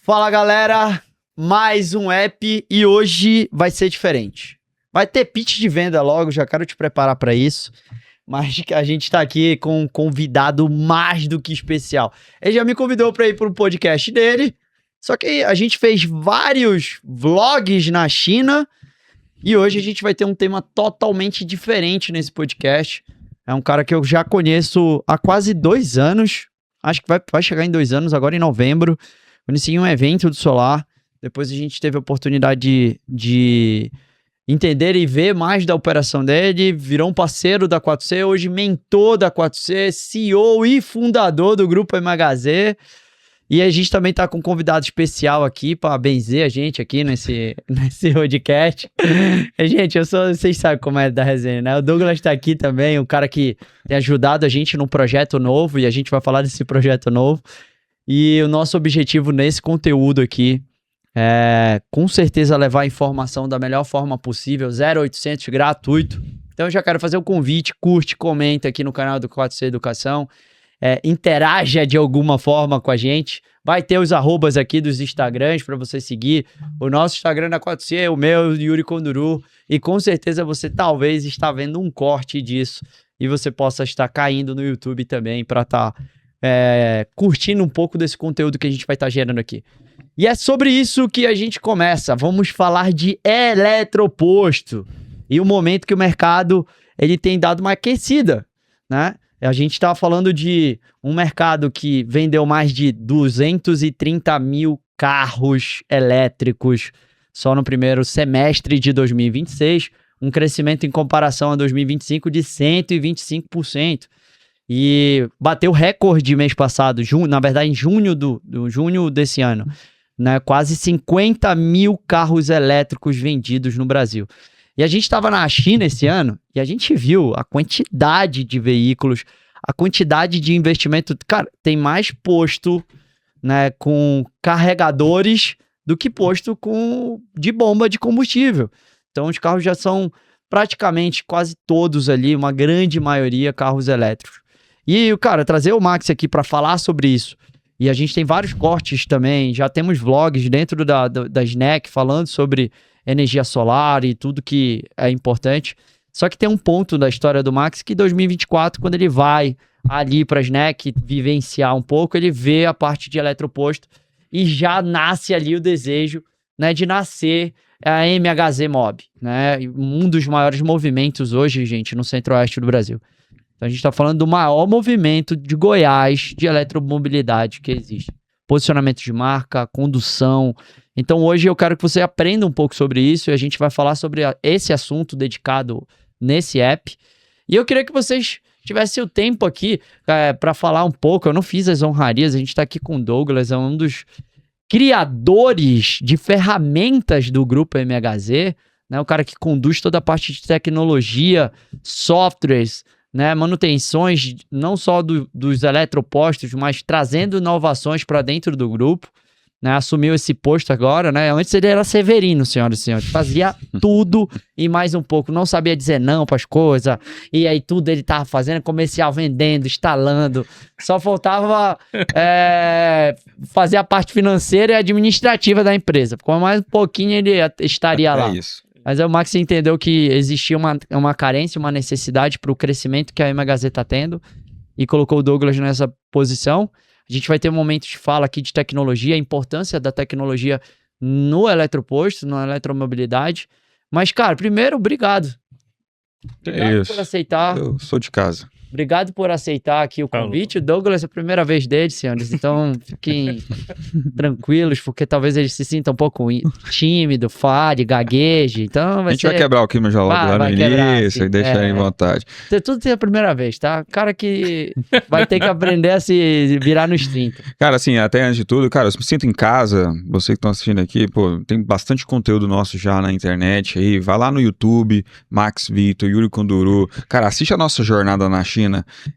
Fala galera, mais um app e hoje vai ser diferente. Vai ter pitch de venda logo, já quero te preparar para isso, mas a gente tá aqui com um convidado mais do que especial. Ele já me convidou para ir para o podcast dele, só que a gente fez vários vlogs na China e hoje a gente vai ter um tema totalmente diferente nesse podcast. É um cara que eu já conheço há quase 2 anos, acho que vai chegar em 2 anos, agora em novembro. Conheci em um evento do Solar, depois a gente teve a oportunidade de entender e ver mais da operação dele, virou um parceiro da 4C, hoje mentor da 4C, CEO e fundador do Grupo MHZ. E a gente também tá com um convidado especial aqui para benzer a gente aqui nesse podcast. Gente, vocês sabem como é da resenha, né? O Douglas tá aqui também, um cara que tem ajudado a gente num projeto novo e a gente vai falar desse projeto novo. E o nosso objetivo nesse conteúdo aqui é, com certeza, levar a informação da melhor forma possível, 0800 gratuito. Então eu já quero fazer um convite, curte, comenta aqui no canal do 4C Educação, interaja de alguma forma com a gente. Vai ter os arrobas aqui dos Instagrams para você seguir. O nosso Instagram da 4C, o meu, Yuri Conduru. E com certeza você talvez está vendo um corte disso e você possa estar caindo no YouTube também para estar curtindo um pouco desse conteúdo que a gente vai estar gerando aqui. E é sobre isso que a gente começa. Vamos falar de eletroposto e o momento que o mercado ele tem dado uma aquecida, né? A gente está falando de um mercado que vendeu mais de 230 mil carros elétricos só no primeiro semestre de 2026, um crescimento em comparação a 2025 de 125%. E bateu recorde mês passado, na verdade em junho desse ano, né? Quase 50 mil carros elétricos vendidos no Brasil. E a gente estava na China esse ano e a gente viu a quantidade de veículos, a quantidade de investimento. Cara, tem mais posto, né, com carregadores do que posto de bomba de combustível. Então os carros já são praticamente quase todos ali, uma grande maioria, carros elétricos. E, cara, trazer o Max aqui para falar sobre isso. E a gente tem vários cortes também, já temos vlogs dentro da Snack falando sobre energia solar e tudo que é importante. Só que tem um ponto da história do Max que em 2024, quando ele vai ali para a Snack vivenciar um pouco, ele vê a parte de eletroposto e já nasce ali o desejo, né, de nascer a MHZ Mob, né? Um dos maiores movimentos hoje, gente, no centro-oeste do Brasil. Então a gente está falando do maior movimento de Goiás de eletromobilidade que existe. Posicionamento de marca, condução. Então hoje eu quero que você aprenda um pouco sobre isso e a gente vai falar sobre esse assunto dedicado nesse app. E eu queria que vocês tivessem o tempo aqui para falar um pouco. Eu não fiz as honrarias, a gente está aqui com o Douglas, é um dos criadores de ferramentas do Grupo MHZ, né? O cara que conduz toda a parte de tecnologia, softwares, né, manutenções não só dos eletropostos, mas trazendo inovações para dentro do grupo, né, assumiu esse posto agora, né, antes ele era Severino, senhoras e senhores, fazia tudo e mais um pouco, não sabia dizer não para as coisas, e aí tudo ele tava fazendo, comercial, vendendo, instalando, só faltava fazer a parte financeira e administrativa da empresa, com mais um pouquinho ele estaria lá. É isso. Mas aí o Max entendeu que existia uma carência, uma necessidade para o crescimento que a MHZ está tendo e colocou o Douglas nessa posição. A gente vai ter um momento de fala aqui de tecnologia, a importância da tecnologia no eletroposto, na eletromobilidade. Mas, cara, primeiro, obrigado. Obrigado por aceitar. Eu sou de casa. Obrigado por aceitar aqui o convite. O Douglas é a primeira vez dele, senhores. Então, fiquem tranquilos, porque talvez ele se sinta um pouco tímido, fale, gagueje. Então, a gente vai quebrar o clima já logo lá no início e deixar ele em vontade. Tudo tem a primeira vez, tá? Cara que vai ter que aprender a se virar nos 30. Cara, assim, até antes de tudo, cara, eu me sinto em casa. Você que estão assistindo aqui, pô, tem bastante conteúdo nosso já na internet aí. Vai lá no YouTube, Max Vitor, Yuri Conduru. Cara, assiste a nossa jornada na China.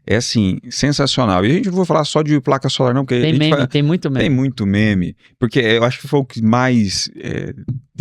É assim, sensacional. E a gente não vai falar só de placa solar não, porque tem meme, tem muito meme. Tem muito meme, porque eu acho que foi o que mais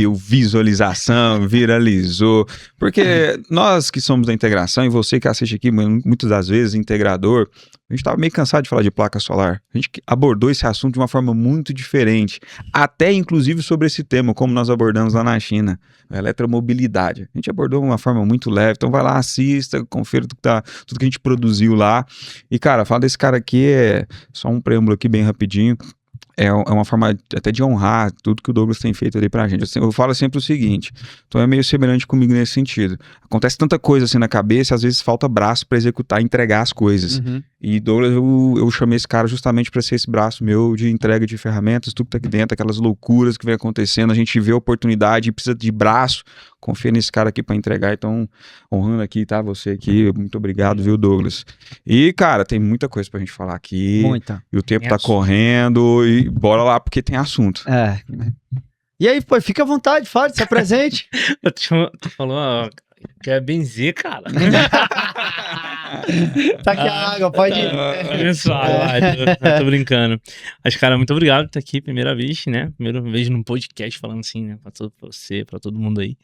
deu visualização, viralizou. Porque nós que somos da integração, e você que assiste aqui muitas das vezes, integrador, a gente estava meio cansado de falar de placa solar. A gente abordou esse assunto de uma forma muito diferente. Até, inclusive, sobre esse tema, como nós abordamos lá na China. A eletromobilidade. A gente abordou de uma forma muito leve. Então vai lá, assista, confira tudo que a gente produziu lá. E, cara, fala desse cara aqui, só um preâmbulo aqui bem rapidinho. É uma forma até de honrar tudo que o Douglas tem feito ali pra gente. Eu falo sempre o seguinte, então é meio semelhante comigo nesse sentido. Acontece tanta coisa assim na cabeça, às vezes falta braço pra executar e entregar as coisas. Uhum. E Douglas, eu chamei esse cara justamente pra ser esse braço meu de entrega de ferramentas, tudo que tá aqui dentro, aquelas loucuras que vem acontecendo, a gente vê a oportunidade e precisa de braço, confia nesse cara aqui pra entregar. Então, honrando aqui, tá, você aqui, muito obrigado, viu, Douglas? E, cara, tem muita coisa pra gente falar aqui. Muita. E o tempo tá correndo e bora lá porque tem assunto. É. E aí, pô, fica à vontade, fale, se apresente. Tu falou, ó, quer benzer, cara. Tá aqui a água, pode ir. Abençoado, tô brincando. Mas, cara, muito obrigado por estar aqui, primeira vez, né? Primeira vez num podcast falando assim, né? Pra você, pra todo mundo aí.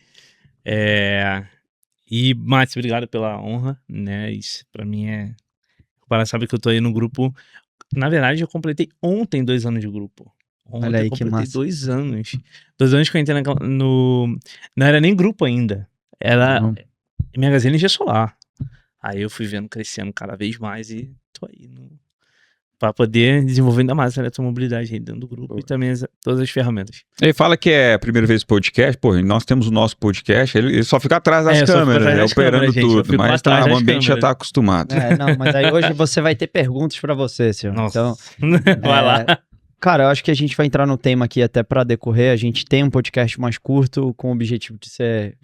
E, Márcio, obrigado pela honra, né? Isso pra mim O cara sabe que eu tô aí no grupo. Na verdade, eu completei ontem 2 anos de grupo. Ontem Olha aí, eu que completei massa. 2 anos. 2 anos que eu entrei Não era nem grupo ainda. Era Minha Gazeta Energia Solar. Aí eu fui vendo crescendo cada vez mais e tô aí pra poder desenvolver ainda mais a eletromobilidade aí dentro do grupo e também todas as ferramentas. Ele fala que é a primeira vez podcast, pô, nós temos o nosso podcast, ele só fica atrás das eu só fico câmeras, atrás né, das operando câmeras, gente, eu tudo, fico mas atrás o das ambiente já câmeras. tá acostumado. Não, mas aí hoje você vai ter perguntas pra você, senhor. Nossa. Então, Vai lá. cara, eu acho que a gente vai entrar no tema aqui até pra decorrer. A gente tem um podcast mais curto com o objetivo de ser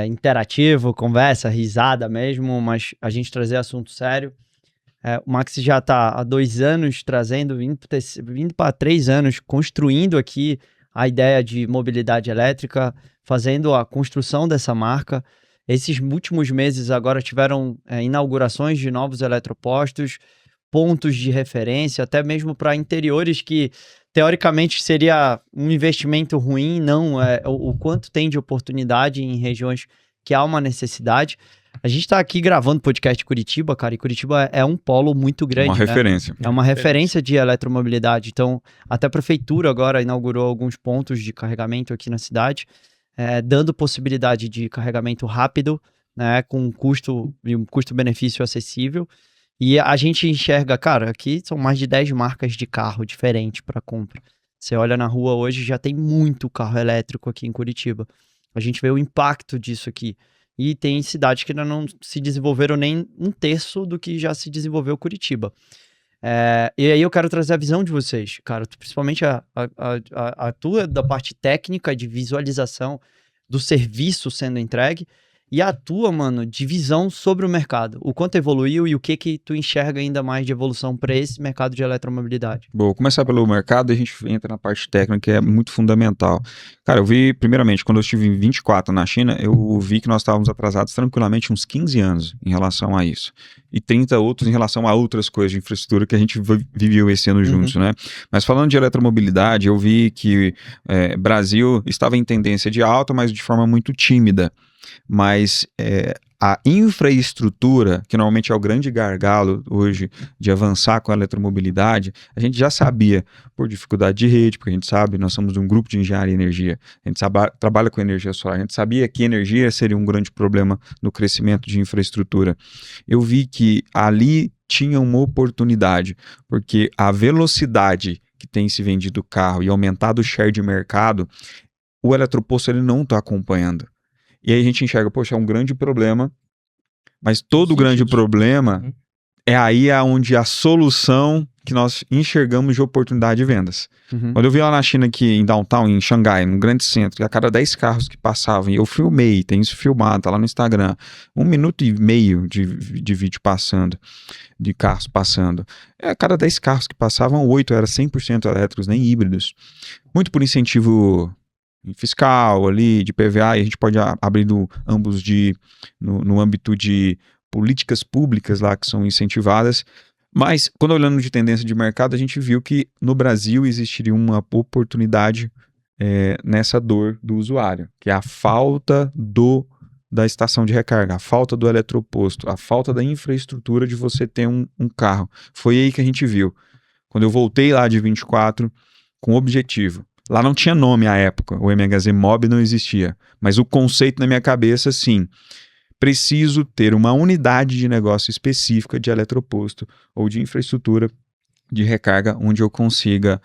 interativo, conversa, risada mesmo, mas a gente trazer assunto sério. O Max já está há 2 anos vindo para 3 anos, construindo aqui a ideia de mobilidade elétrica, fazendo a construção dessa marca. Esses últimos meses agora tiveram inaugurações de novos eletropostos, pontos de referência, até mesmo para interiores que teoricamente seria um investimento ruim, não, o quanto tem de oportunidade em regiões que há uma necessidade. A gente está aqui gravando podcast de Curitiba, cara, e Curitiba é um polo muito grande, Uma né? referência. É uma referência de eletromobilidade. Então, até a prefeitura agora inaugurou alguns pontos de carregamento aqui na cidade, dando possibilidade de carregamento rápido, né, com um custo-benefício acessível. E a gente enxerga, cara, aqui são mais de 10 marcas de carro diferentes para compra. Você olha na rua hoje, já tem muito carro elétrico aqui em Curitiba. A gente vê o impacto disso aqui. E tem cidades que ainda não se desenvolveram nem 1/3 do que já se desenvolveu Curitiba. E aí eu quero trazer a visão de vocês, cara, principalmente a tua da parte técnica de visualização do serviço sendo entregue e a tua, mano, de visão sobre o mercado. O quanto evoluiu e o que tu enxerga ainda mais de evolução para esse mercado de eletromobilidade. Vou começar pelo mercado e a gente entra na parte técnica, que é muito fundamental. Cara, eu vi, primeiramente, quando eu estive em 24 na China, eu vi que nós estávamos atrasados tranquilamente uns 15 anos em relação a isso. E 30 outros em relação a outras coisas de infraestrutura que a gente viveu esse ano juntos, né? Mas falando de eletromobilidade, eu vi que Brasil estava em tendência de alta, mas de forma muito tímida. Mas a infraestrutura, que normalmente é o grande gargalo hoje de avançar com a eletromobilidade, a gente já sabia por dificuldade de rede, porque a gente sabe, nós somos um grupo de engenharia e energia, a gente trabalha com energia solar, a gente sabia que energia seria um grande problema no crescimento de infraestrutura. Eu vi que ali tinha uma oportunidade, porque a velocidade que tem se vendido o carro e aumentado o share de mercado, o eletroposto ele não está acompanhando. E aí a gente enxerga, poxa, é um grande problema, mas todo grande problema é aí onde a solução que nós enxergamos de oportunidade de vendas. Quando eu vi lá na China, aqui em downtown, em Xangai, num grande centro, a cada 10 carros que passavam, e eu filmei, tem isso filmado, tá lá no Instagram, 1,5 minuto de vídeo passando, de carros passando. A cada 10 carros que passavam, 8 eram 100% elétricos, nem híbridos. Muito por incentivo fiscal ali, de PVA, e a gente pode abrir ambos no âmbito de políticas públicas lá que são incentivadas, mas quando olhando de tendência de mercado, a gente viu que no Brasil existiria uma oportunidade nessa dor do usuário, que é a falta da estação de recarga, a falta do eletroposto, a falta da infraestrutura de você ter um carro. Foi aí que a gente viu. Quando eu voltei lá de 24, com objetivo. Lá não tinha nome à época, o MHZ Mob não existia, mas o conceito na minha cabeça, sim, preciso ter uma unidade de negócio específica de eletroposto ou de infraestrutura de recarga onde eu consiga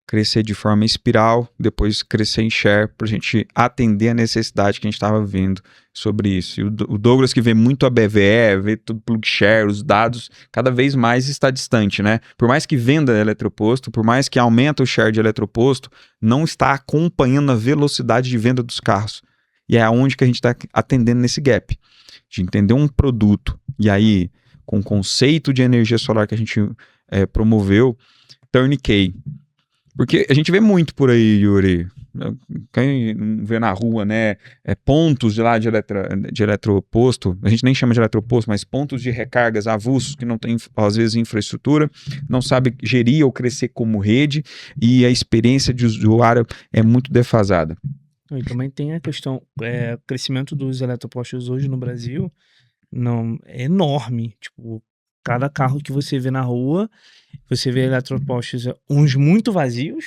crescer de forma espiral, depois crescer em share, para a gente atender a necessidade que a gente estava vendo sobre isso. E o Douglas, que vê muito a BVE, vê tudo plug share, os dados, cada vez mais está distante, né? Por mais que venda eletroposto, por mais que aumenta o share de eletroposto, não está acompanhando a velocidade de venda dos carros. E é aonde que a gente está atendendo nesse gap, de entender um produto. E aí, com o conceito de energia solar que a gente promoveu, turnkey. Porque a gente vê muito por aí, Yuri, quem vê na rua, né, pontos de lá de eletroposto, a gente nem chama de eletroposto, mas pontos de recargas avulsos que não tem, às vezes, infraestrutura, não sabe gerir ou crescer como rede, e a experiência de usuário é muito defasada. E também tem a questão, o crescimento dos eletropostos hoje no Brasil não, é enorme, tipo, cada carro que você vê na rua, você vê eletropostos, uns muito vazios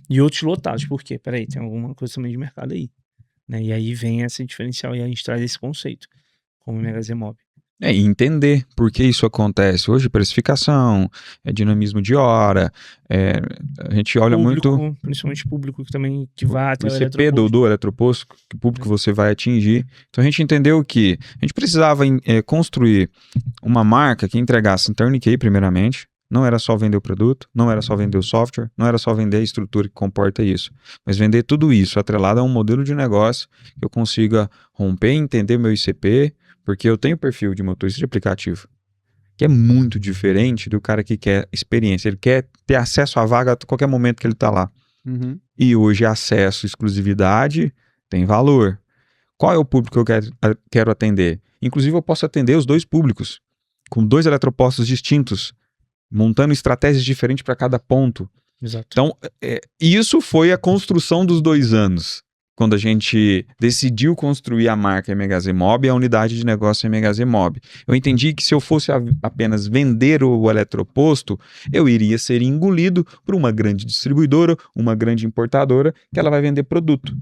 e outros lotados. Por quê? Peraí, tem alguma coisa também de mercado aí. Né? E aí vem esse diferencial e a gente traz esse conceito, como o MHZ Mob. E entender por que isso acontece. Hoje, precificação, dinamismo de hora, a gente olha público, muito... Principalmente público que também que vai até o ICP do eletroposto, que público você vai atingir. Então a gente entendeu que a gente precisava construir uma marca que entregasse turnkey primeiramente. Não era só vender o produto, não era só vender o software, não era só vender a estrutura que comporta isso, mas vender tudo isso atrelado a um modelo de negócio que eu consiga romper e entender meu ICP, porque eu tenho perfil de motorista de aplicativo, que é muito diferente do cara que quer experiência. Ele quer ter acesso à vaga a qualquer momento que ele está lá. Uhum. E hoje acesso, exclusividade, tem valor. Qual é o público que eu quero atender? Inclusive eu posso atender os dois públicos, com 2 eletropostos distintos, montando estratégias diferentes para cada ponto. Exato. Então, isso foi a construção dos 2 anos. Quando a gente decidiu construir a marca MHZ Mob e a unidade de negócio MHZ Mob. Eu entendi que se eu fosse apenas vender o eletroposto, eu iria ser engolido por uma grande distribuidora, uma grande importadora, que ela vai vender produto.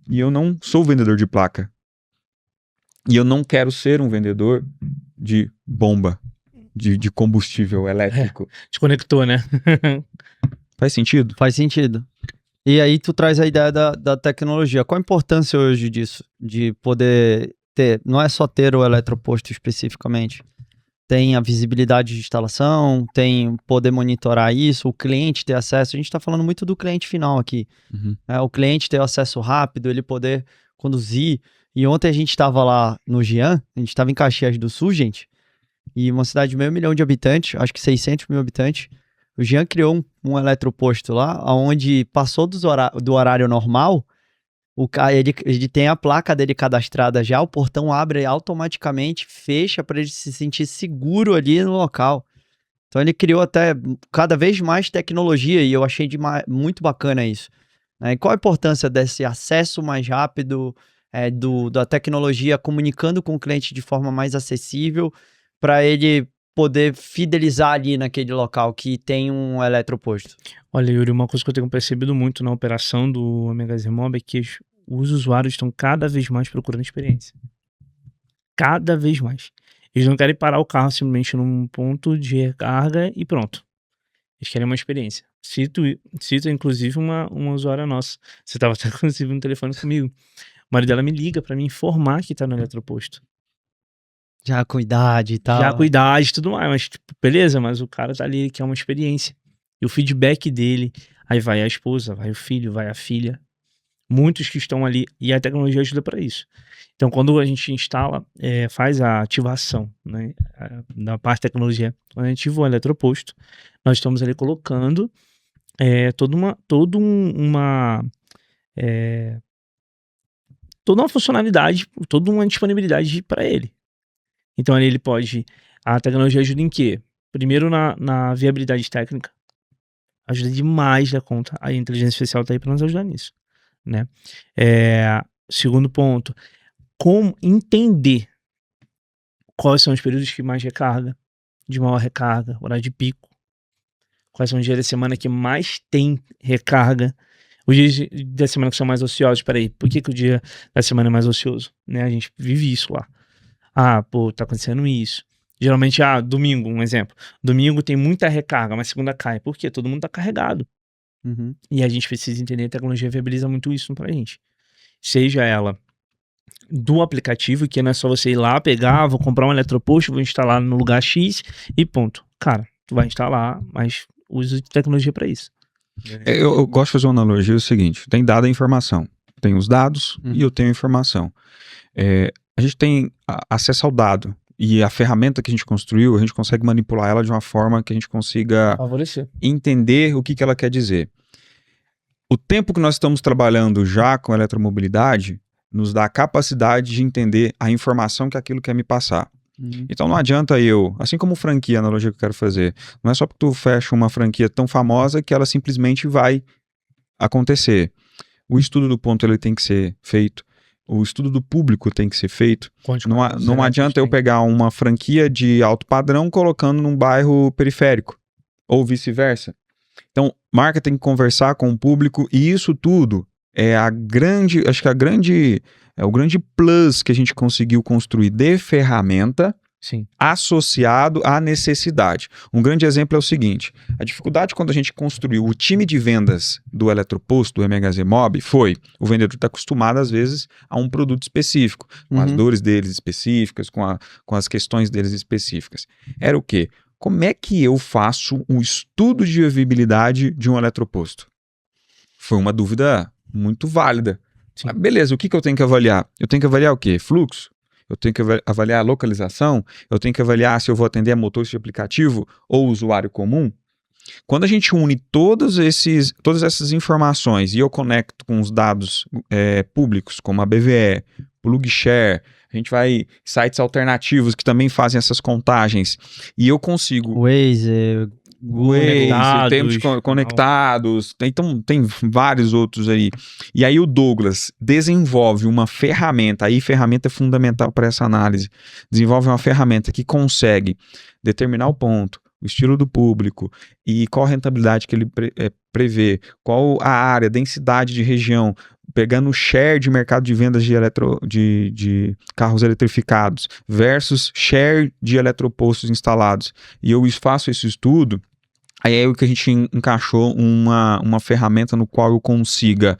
E eu não sou vendedor de placa. E eu não quero ser um vendedor de bomba, de combustível elétrico. Te conectou, né? Faz sentido? Faz sentido. E aí tu traz a ideia da tecnologia. Qual a importância hoje disso? De poder ter, não é só ter o eletroposto especificamente, tem a visibilidade de instalação, tem poder monitorar isso, o cliente ter acesso. A gente está falando muito do cliente final aqui. Uhum. O cliente ter acesso rápido, ele poder conduzir. E ontem a gente estava lá no Jean, a gente estava em Caxias do Sul, gente, e uma cidade de 500 mil de habitantes, acho que 600 mil habitantes. O Jean criou um eletroposto lá, onde passou do horário normal, ele tem a placa dele cadastrada já, o portão abre automaticamente, fecha para ele se sentir seguro ali no local. Então ele criou até cada vez mais tecnologia e eu achei muito bacana isso. E qual a importância desse acesso mais rápido da tecnologia, comunicando com o cliente de forma mais acessível para ele poder fidelizar ali naquele local que tem um eletroposto? Olha, Yuri, uma coisa que eu tenho percebido muito na operação do MHZ Mob é que os usuários estão cada vez mais procurando experiência. Cada vez mais. Eles não querem parar o carro simplesmente num ponto de recarga e pronto. Eles querem uma experiência. Cito inclusive, uma usuária nossa. Você estava até, inclusive, no telefone comigo. O marido dela me liga para me informar que tá no eletroposto. Já com idade e tal. Já com idade e tudo mais, mas tipo, beleza, mas o cara tá ali, ele quer uma experiência. E o feedback dele, aí vai a esposa, vai o filho, vai a filha. Muitos que estão ali, e a tecnologia ajuda para isso. Então, quando a gente instala, faz a ativação, né, da parte da tecnologia, quando a gente ativa o eletroposto, nós estamos ali colocando toda uma funcionalidade, toda uma disponibilidade para ele. Então ali ele pode... A tecnologia ajuda em quê? Primeiro na viabilidade técnica. Ajuda demais da conta. A inteligência artificial está aí para nos ajudar nisso. né? Segundo ponto, como entender quais são os períodos que mais recarga, de maior recarga, horário de pico, quais são os dias da semana que mais tem recarga, os dias da semana que são mais ociosos. Peraí, por que o dia da semana é mais ocioso? Né? A gente vive isso lá. Tá acontecendo isso. Geralmente, domingo, um exemplo. Domingo tem muita recarga, mas segunda cai. Por quê? Todo mundo tá carregado. Uhum. E a gente precisa entender, a tecnologia viabiliza muito isso pra gente. Seja ela do aplicativo, que não é só você ir lá, pegar, vou comprar um eletroposto, vou instalar no lugar X e ponto. Cara, tu vai instalar, mas usa tecnologia pra isso. Eu gosto de fazer uma analogia, o seguinte, tem dado a informação, tem os dados e eu tenho a informação. A gente tem acesso ao dado e a ferramenta que a gente construiu, a gente consegue manipular ela de uma forma que a gente consiga favorecer, entender o que ela quer dizer. O tempo que nós estamos trabalhando já com eletromobilidade nos dá a capacidade de entender a informação que aquilo quer me passar. Então não adianta assim como franquia, a analogia que eu quero fazer, não é só porque tu fecha uma franquia tão famosa que ela simplesmente vai acontecer. O estudo do ponto ele tem que ser feito, o estudo do público tem que ser feito. Não adianta eu pegar uma franquia de alto padrão colocando num bairro periférico, ou vice-versa. Então, marca tem que conversar com o público e isso tudo é o grande plus que a gente conseguiu construir de ferramenta. Sim. Associado à necessidade. Um grande exemplo é o seguinte, a dificuldade quando a gente construiu o time de vendas do eletroposto, do MHZ Mob, foi o vendedor está acostumado às vezes a um produto específico, com as dores deles específicas, com as questões deles específicas. Era o quê? Como é que eu faço um estudo de viabilidade de um eletroposto? Foi uma dúvida muito válida. Mas beleza, o que eu tenho que avaliar? Eu tenho que avaliar o quê? Fluxo? Eu tenho que avaliar a localização? Eu tenho que avaliar se eu vou atender a motorista de aplicativo ou usuário comum? Quando a gente une todas essas informações e eu conecto com os dados públicos, como a BVE, PlugShare, a gente vai sites alternativos que também fazem essas contagens e eu consigo... Waze, temos conectados, então tem vários outros aí. E aí o Douglas desenvolve uma ferramenta, aí ferramenta é fundamental para essa análise, desenvolve uma ferramenta que consegue determinar o ponto, o estilo do público e qual a rentabilidade que ele prevê, qual a área, densidade de região, pegando o share de mercado de vendas de carros eletrificados versus share de eletropostos instalados. E eu faço esse estudo, aí é o que a gente encaixou uma ferramenta no qual eu consiga,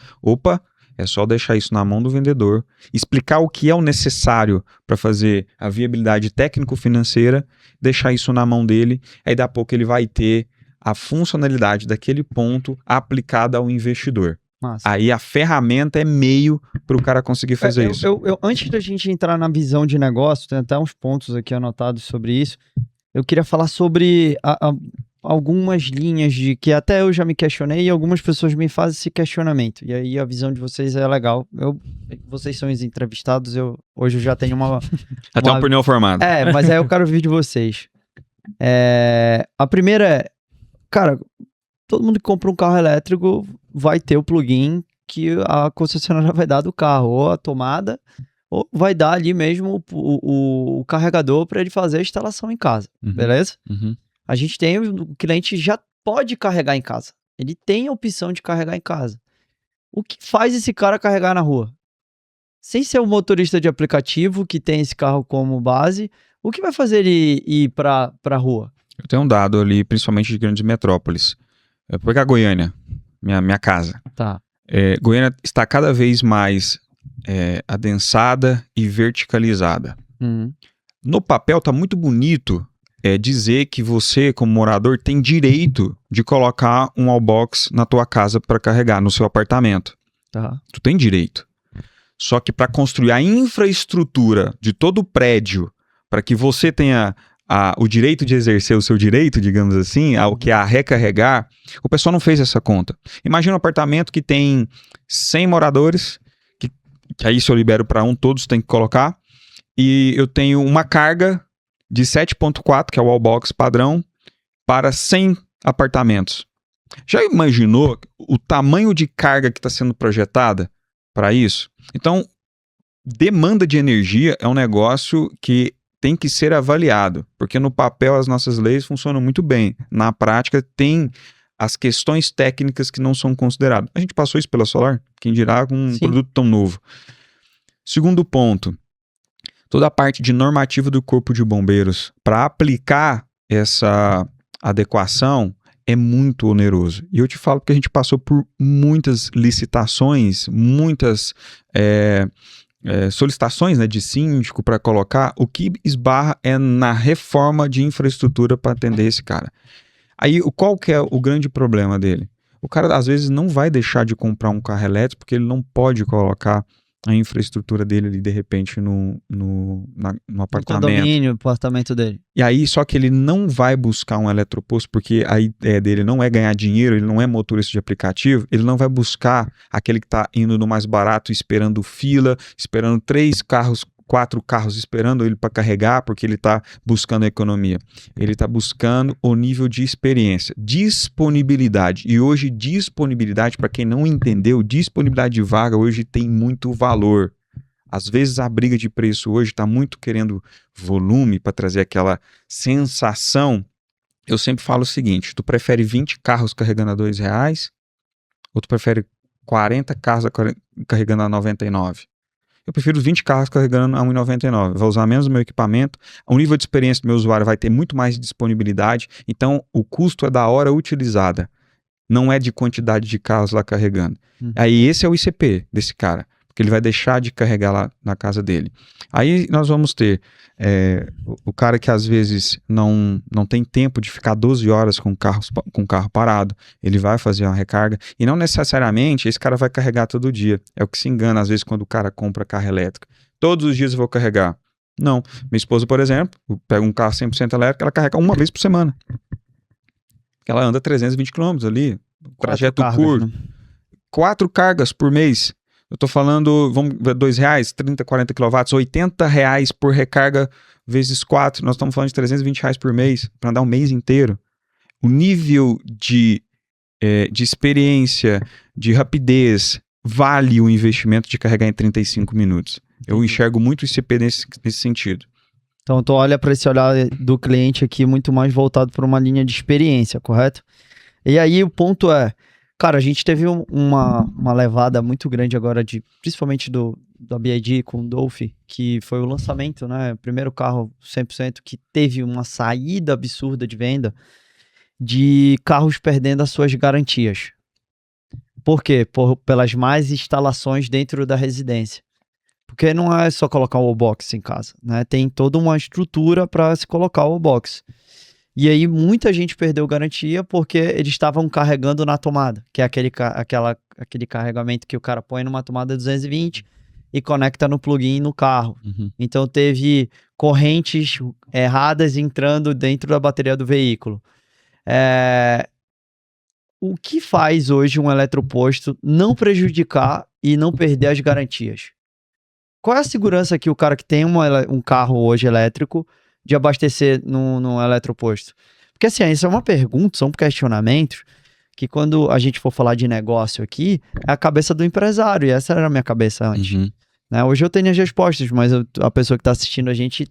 é só deixar isso na mão do vendedor, explicar o que é o necessário para fazer a viabilidade técnico-financeira, deixar isso na mão dele, aí daqui a pouco ele vai ter a funcionalidade daquele ponto aplicada ao investidor. Massa. Aí a ferramenta é meio para o cara conseguir fazer isso. Antes da gente entrar na visão de negócio, tem até uns pontos aqui anotados sobre isso, eu queria falar sobre algumas linhas de que até eu já me questionei e algumas pessoas me fazem esse questionamento. E aí a visão de vocês é legal. Vocês são os entrevistados, hoje eu já tenho uma... Até uma opinião formada. Mas aí eu quero ouvir de vocês. A primeira é, cara, todo mundo que compra um carro elétrico vai ter o plugin que a concessionária vai dar do carro, ou a tomada, ou vai dar ali mesmo o carregador para ele fazer a instalação em casa, beleza? A gente tem, o cliente já pode carregar em casa, ele tem a opção de carregar em casa. O que faz esse cara carregar na rua? Sem ser o motorista de aplicativo que tem esse carro como base, o que vai fazer ele ir para a rua? Eu tenho um dado ali, principalmente de grandes metrópoles. Eu vou pegar Goiânia, minha casa. Tá. Goiânia está cada vez mais adensada e verticalizada. No papel tá muito bonito dizer que você, como morador, tem direito de colocar um wallbox na tua casa para carregar, no seu apartamento. Tá. Tu tem direito. Só que para construir a infraestrutura de todo o prédio, para que você tenha o direito de exercer o seu direito, digamos assim, ao que é a recarregar, o pessoal não fez essa conta. Imagina um apartamento que tem 100 moradores, que aí se eu libero para todos tem que colocar, e eu tenho uma carga de 7.4, que é o wallbox padrão, para 100 apartamentos. Já imaginou o tamanho de carga que está sendo projetada para isso? Então, demanda de energia é um negócio que tem que ser avaliado, porque no papel as nossas leis funcionam muito bem. Na prática, tem as questões técnicas que não são consideradas. A gente passou isso pela Solar, quem dirá com um produto tão novo. Segundo ponto, toda a parte de normativa do Corpo de Bombeiros para aplicar essa adequação é muito oneroso. E eu te falo que a gente passou por muitas licitações, muitas solicitações, né, de síndico para colocar. O que esbarra é na reforma de infraestrutura para atender esse cara. Aí, qual que é o grande problema dele? O cara, às vezes, não vai deixar de comprar um carro elétrico porque ele não pode colocar a infraestrutura dele ali, de repente, no apartamento. No condomínio, apartamento dele. E aí, só que ele não vai buscar um eletroposto, porque a ideia dele não é ganhar dinheiro, ele não é motorista de aplicativo, ele não vai buscar aquele que está indo no mais barato, esperando fila, esperando 4 carros esperando ele para carregar, porque ele está buscando a economia. Ele está buscando o nível de experiência, disponibilidade. E hoje, disponibilidade, para quem não entendeu, disponibilidade de vaga hoje tem muito valor. Às vezes a briga de preço hoje está muito querendo volume para trazer aquela sensação. Eu sempre falo o seguinte: tu prefere 20 carros carregando a R$2 ou tu prefere 40 carros carregando a R$99? Eu prefiro 20 carros carregando a R$1,99. Vai usar menos do meu equipamento, o nível de experiência do meu usuário vai ter muito mais disponibilidade, então o custo é da hora utilizada, não é de quantidade de carros lá carregando. Aí esse é o ICP desse cara, porque ele vai deixar de carregar lá na casa dele. Aí nós vamos ter o cara que às vezes não tem tempo de ficar 12 horas com o carro parado, ele vai fazer uma recarga, e não necessariamente esse cara vai carregar todo dia. É o que se engana às vezes quando o cara compra carro elétrico. Todos os dias eu vou carregar. Não. Minha esposa, por exemplo, pega um carro 100% elétrico, ela carrega uma vez por semana. Ela anda 320 km ali, trajeto curto. Né? 4 cargas por mês. Eu tô falando, vamos ver, R$2, 30, 40 kW, R$80 por recarga vezes 4. Nós estamos falando de R$320 por mês, para andar um mês inteiro. O nível de experiência, de rapidez, vale o investimento de carregar em 35 minutos. Eu enxergo muito o ICP nesse sentido. Então, tu olha para esse olhar do cliente aqui muito mais voltado para uma linha de experiência, correto? E aí o ponto é, cara, a gente teve uma levada muito grande agora, principalmente da BYD com o Dolph, que foi o lançamento, né? Primeiro carro 100% que teve uma saída absurda de venda de carros perdendo as suas garantias. Por quê? Pelas mais instalações dentro da residência. Porque não é só colocar o wallbox em casa, né? Tem toda uma estrutura para se colocar o wallbox. E aí muita gente perdeu garantia porque eles estavam carregando na tomada, que é aquele carregamento que o cara põe numa tomada 220 e conecta no plugin no carro. Então teve correntes erradas entrando dentro da bateria do veículo. O que faz hoje um eletroposto não prejudicar e não perder as garantias? Qual é a segurança que o cara que tem um carro hoje elétrico de abastecer no eletroposto? Porque assim, isso é uma pergunta, são questionamentos que quando a gente for falar de negócio aqui, é a cabeça do empresário, e essa era a minha cabeça antes. Né? Hoje eu tenho as respostas, mas a pessoa que está assistindo a gente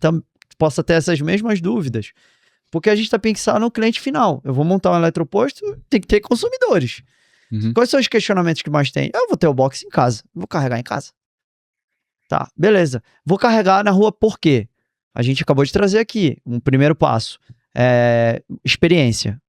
possa ter essas mesmas dúvidas. Porque a gente está pensando no cliente final. Eu vou montar um eletroposto, tem que ter consumidores. Quais são os questionamentos que mais tem? Eu vou ter o box em casa, vou carregar em casa. Tá, beleza. Vou carregar na rua por quê? A gente acabou de trazer aqui um primeiro passo. Experiência.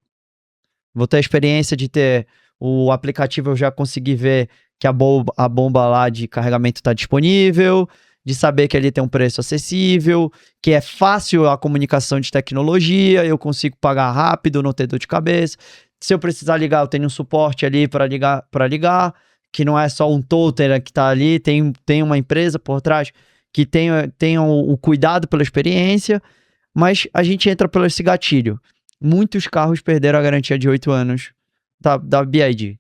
Vou ter a experiência de ter o aplicativo, eu já consegui ver que a bomba lá de carregamento está disponível, de saber que ele tem um preço acessível, que é fácil a comunicação de tecnologia, eu consigo pagar rápido, não ter dor de cabeça. Se eu precisar ligar, eu tenho um suporte ali para ligar, que não é só um toter que está ali, tem uma empresa por trás que tenha o cuidado pela experiência, mas a gente entra pelo esse gatilho. Muitos carros perderam a garantia de 8 anos da BYD.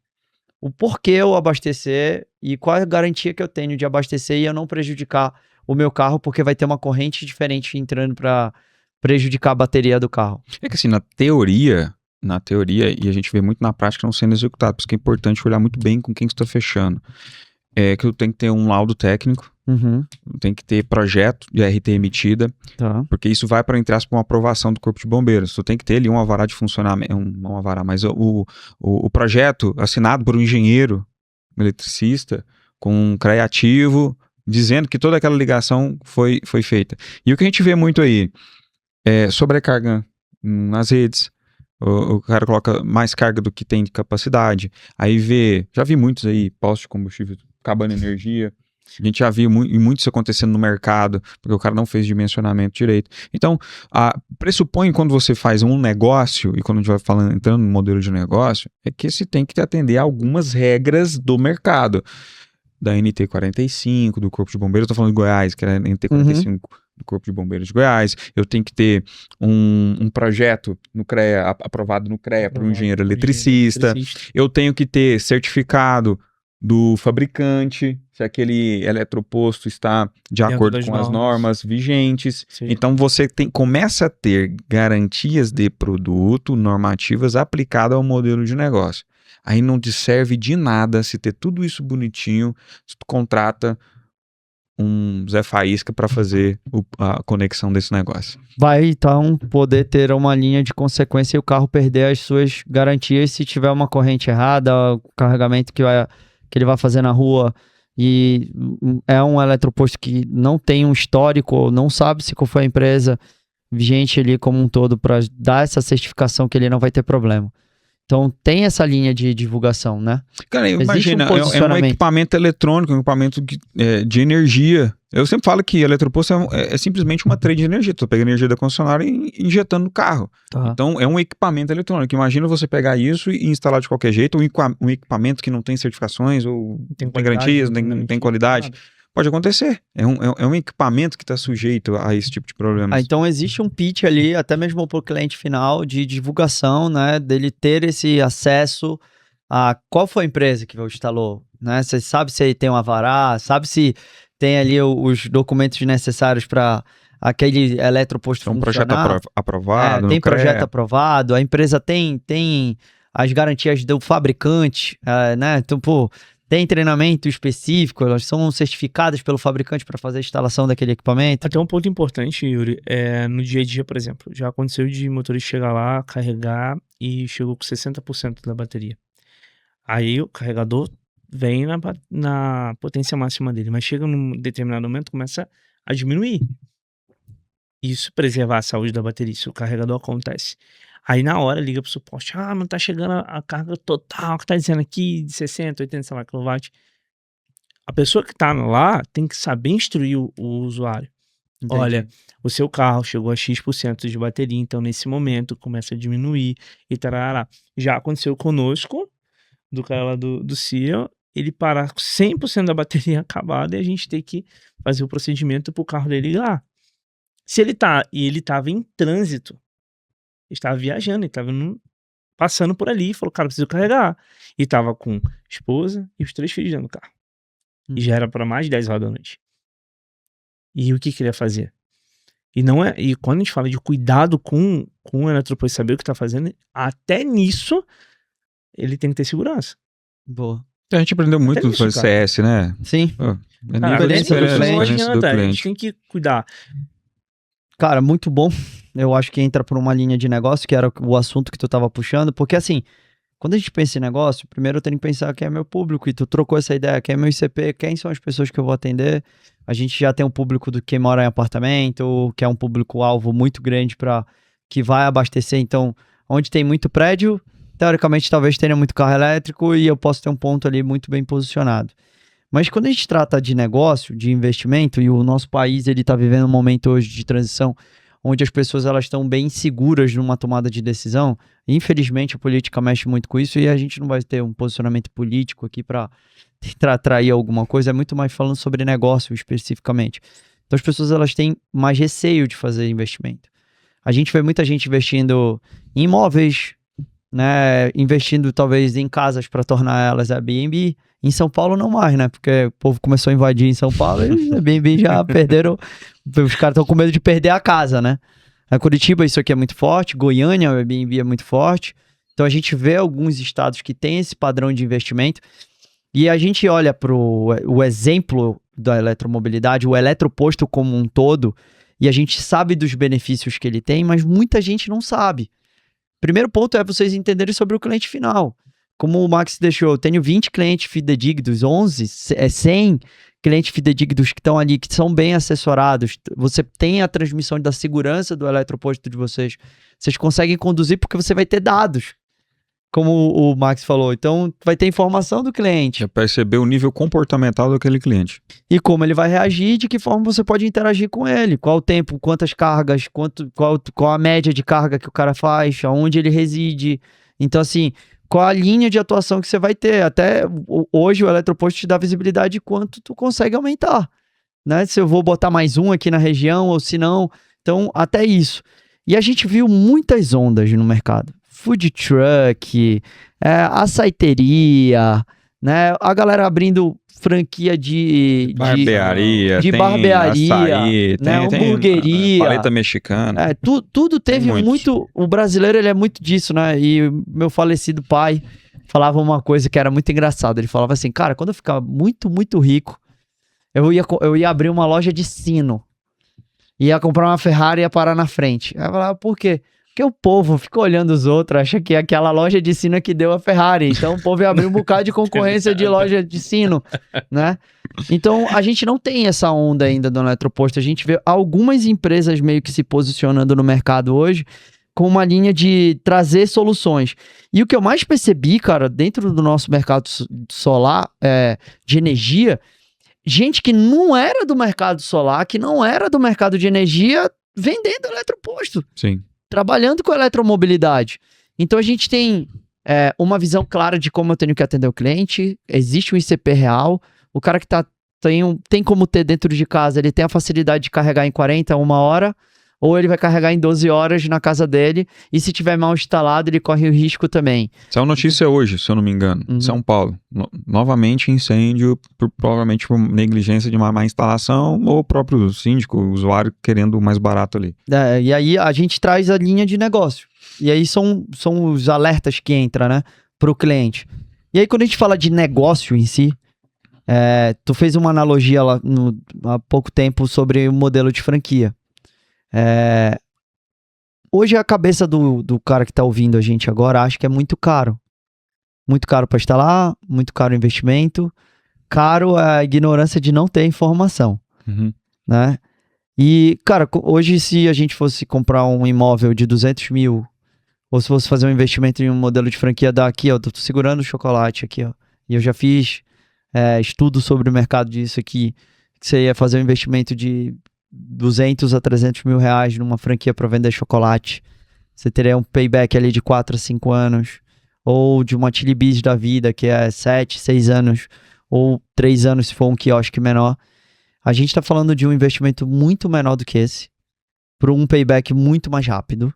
O porquê eu abastecer e qual é a garantia que eu tenho de abastecer e eu não prejudicar o meu carro, porque vai ter uma corrente diferente entrando para prejudicar a bateria do carro. É que assim, na teoria, e a gente vê muito na prática não sendo executado, por isso que é importante olhar muito bem com quem está fechando. é que tu tem que ter um laudo técnico, tem que ter projeto de RT emitida, Tá. porque isso vai para, entre aspas, uma aprovação do Corpo de Bombeiros. Tu tem que ter ali um alvará de funcionamento, não um alvará, mas o projeto assinado por um engenheiro, um eletricista, com um CREA ativo, dizendo que toda aquela ligação foi feita. E o que a gente vê muito aí é sobrecarga nas redes, o cara coloca mais carga do que tem de capacidade, aí já vi muitos aí, postos de combustível acabando energia, a gente já viu muito isso acontecendo no mercado, porque o cara não fez dimensionamento direito. Então, pressupõe quando você faz um negócio, e quando a gente vai entrando no modelo de negócio, é que você tem que atender a algumas regras do mercado. Da NT45, do Corpo de Bombeiros, eu tô falando de Goiás, que era NT45 do Corpo de Bombeiros de Goiás. Eu tenho que ter um projeto no CREA, aprovado no CREA para um engenheiro eletricista. Eu tenho que ter certificado do fabricante, se aquele eletroposto está de acordo com as normas vigentes. Sim. Então você começa a ter garantias de produto, normativas aplicadas ao modelo de negócio. Aí não te serve de nada se ter tudo isso bonitinho, se tu contrata um Zé Faísca para fazer a conexão desse negócio. Vai então poder ter uma linha de consequência e o carro perder as suas garantias se tiver uma corrente errada, o carregamento que ele vai fazer na rua e é um eletroposto que não tem um histórico, ou não sabe se qual foi a empresa vigente ali como um todo para dar essa certificação que ele não vai ter problema. Então tem essa linha de divulgação, né? Cara, imagina, é um equipamento eletrônico, um equipamento de energia. Eu sempre falo que eletroposto é simplesmente uma trade de energia. Tu pega a energia da concessionária e injetando no carro. Tá. Então é um equipamento eletrônico. Imagina você pegar isso e instalar de qualquer jeito, um equipamento que não tem certificações, ou não tem garantias, não tem qualidade. Pode acontecer. É um equipamento que está sujeito a esse tipo de problemas. Então existe um pitch ali, até mesmo para o cliente final, de divulgação, né? Dele ter esse acesso a qual foi a empresa que instalou, né? Você sabe se tem um alvará, sabe se tem ali os documentos necessários para aquele eletroposto funcionar. Um projeto aprovado. Tem projeto aprovado, a empresa tem as garantias do fabricante, né? Então, tem treinamento específico, elas são certificadas pelo fabricante para fazer a instalação daquele equipamento. Até um ponto importante, Yuri, no dia a dia, por exemplo, já aconteceu de motorista chegar lá, carregar e chegou com 60% da bateria. Aí o carregador vem na potência máxima dele, mas chega num determinado momento, começa a diminuir. Isso preservar a saúde da bateria, isso o carregador acontece. Aí na hora liga pro suporte, não tá chegando a carga total, que tá dizendo aqui de 60, 80, sei lá, kW. A pessoa que tá lá tem que saber instruir o usuário. Entendi. Olha, o seu carro chegou a X% de bateria, então nesse momento começa a diminuir e tarará. Já aconteceu conosco, do cara lá do CIA, ele parar com 100% da bateria acabada e a gente ter que fazer o procedimento pro carro dele ligar. Se ele tava em trânsito, estava viajando, ele estava passando por ali, falou, cara, preciso carregar. E tava com esposa e os 3 filhos dentro do carro. E já era para mais de 10 horas da noite. E o que ele ia fazer? E quando a gente fala de cuidado com o eletroposto, saber o que tá fazendo, até nisso, ele tem que ter segurança. Boa. A gente aprendeu muito no CS, né? Sim. Não adianta, a gente tem que cuidar. Cara, muito bom. Eu acho que entra por uma linha de negócio, que era o assunto que tu tava puxando, porque assim, quando a gente pensa em negócio, primeiro eu tenho que pensar quem é meu público, e tu trocou essa ideia, quem é meu ICP, quem são as pessoas que eu vou atender. A gente já tem um público do quem mora em apartamento, que é um público-alvo muito grande que vai abastecer. Então, onde tem muito prédio, teoricamente talvez tenha muito carro elétrico e eu posso ter um ponto ali muito bem posicionado. Mas quando a gente trata de negócio, de investimento, e o nosso país ele está vivendo um momento hoje de transição onde as pessoas elas estão bem seguras numa tomada de decisão, infelizmente a política mexe muito com isso e a gente não vai ter um posicionamento político aqui para tentar atrair alguma coisa, é muito mais falando sobre negócio especificamente. Então as pessoas elas têm mais receio de fazer investimento. A gente vê muita gente investindo em imóveis, né, investindo talvez em casas para tornar elas Airbnb. Em São Paulo não mais, né? Porque o povo começou a invadir em São Paulo e os Airbnb já perderam. Os caras estão com medo de perder a casa, né? A Curitiba isso aqui é muito forte, Goiânia o Airbnb é muito forte. Então a gente vê alguns estados que têm esse padrão de investimento. E a gente olha para o exemplo da eletromobilidade, o eletroposto como um todo, e a gente sabe dos benefícios que ele tem, mas muita gente não sabe. Primeiro ponto é vocês entenderem sobre o cliente final. Como o Max deixou, eu tenho 20 clientes fidedignos, 100 clientes fidedignos que estão ali, que são bem assessorados. Você tem a transmissão da segurança do eletroposto de vocês. Vocês conseguem conduzir porque você vai ter dados, como o Max falou. Então, vai ter informação do cliente. Já percebeu o nível comportamental daquele cliente. E como ele vai reagir, de que forma você pode interagir com ele. Qual o tempo, quantas cargas, qual a média de carga que o cara faz, aonde ele reside. Então, assim, qual a linha de atuação que você vai ter. Até hoje o eletroposto te dá visibilidade de quanto tu consegue aumentar, né? Se eu vou botar mais um aqui na região ou se não. Então, até isso. E a gente viu muitas ondas no mercado. Food truck, açaiteria, né? A galera abrindo franquia de barbearia, barbearia, açaí, né? Hamburgueria, paleta mexicana. Tudo teve muito. O brasileiro, ele é muito disso, né? E meu falecido pai falava uma coisa que era muito engraçada. Ele falava assim, cara, quando eu ficar muito, muito rico, eu ia abrir uma loja de sino. Ia comprar uma Ferrari e ia parar na frente. Aí eu falava, por quê? Porque o povo fica olhando os outros, acha que aquela loja de sino que deu a Ferrari. Então o povo ia abrir um bocado de concorrência de loja de sino, né? Então a gente não tem essa onda ainda do eletroposto. A gente vê algumas empresas meio que se posicionando no mercado hoje com uma linha de trazer soluções. E o que eu mais percebi, cara, dentro do nosso mercado solar, de energia, gente que não era do mercado solar, que não era do mercado de energia, vendendo eletroposto. Sim. Trabalhando com a eletromobilidade. Então a gente tem uma visão clara de como eu tenho que atender o cliente, existe um ICP real, o cara que tem como ter dentro de casa, ele tem a facilidade de carregar em 40, 1 hora, ou ele vai carregar em 12 horas na casa dele, e se tiver mal instalado, ele corre o risco também. Essa é uma notícia hoje, se eu não me engano, em São Paulo. Novamente incêndio, provavelmente por negligência de uma má instalação, ou o próprio síndico, o usuário querendo o mais barato ali. E aí a gente traz a linha de negócio. E aí são os alertas que entram, né, para o cliente. E aí quando a gente fala de negócio em si, tu fez uma analogia lá há pouco tempo sobre o modelo de franquia. Hoje a cabeça do cara que tá ouvindo a gente agora acha que é muito caro. Muito caro para instalar, muito caro o investimento, caro a ignorância de não ter informação, né? E, cara, hoje se a gente fosse comprar um imóvel de 200 mil, ou se fosse fazer um investimento em um modelo de franquia daqui, ó, tô segurando o chocolate aqui, ó, e eu já fiz estudo sobre o mercado disso aqui, que você ia fazer um investimento de 200 a 300 mil reais numa franquia para vender chocolate, você teria um payback ali de 4 a 5 anos, ou de uma Chili Beans da vida, que é 7, 6 anos, ou 3 anos se for um quiosque menor. A gente está falando de um investimento muito menor do que esse, para um payback muito mais rápido,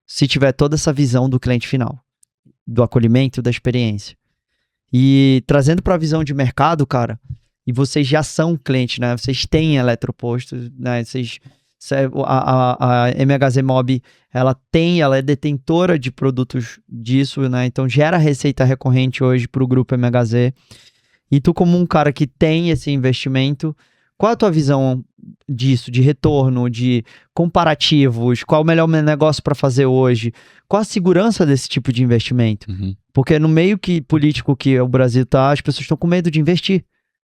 se tiver toda essa visão do cliente final, do acolhimento, da experiência. E trazendo para a visão de mercado, cara, e vocês já são clientes, né? Vocês têm eletropostos, né? A MHZ Mob, ela é detentora de produtos disso, né? Então gera receita recorrente hoje para o grupo MHZ. E tu, como um cara que tem esse investimento, qual a tua visão disso, de retorno, de comparativos? Qual o melhor negócio para fazer hoje? Qual a segurança desse tipo de investimento? Porque no meio político que o Brasil tá, as pessoas estão com medo de investir.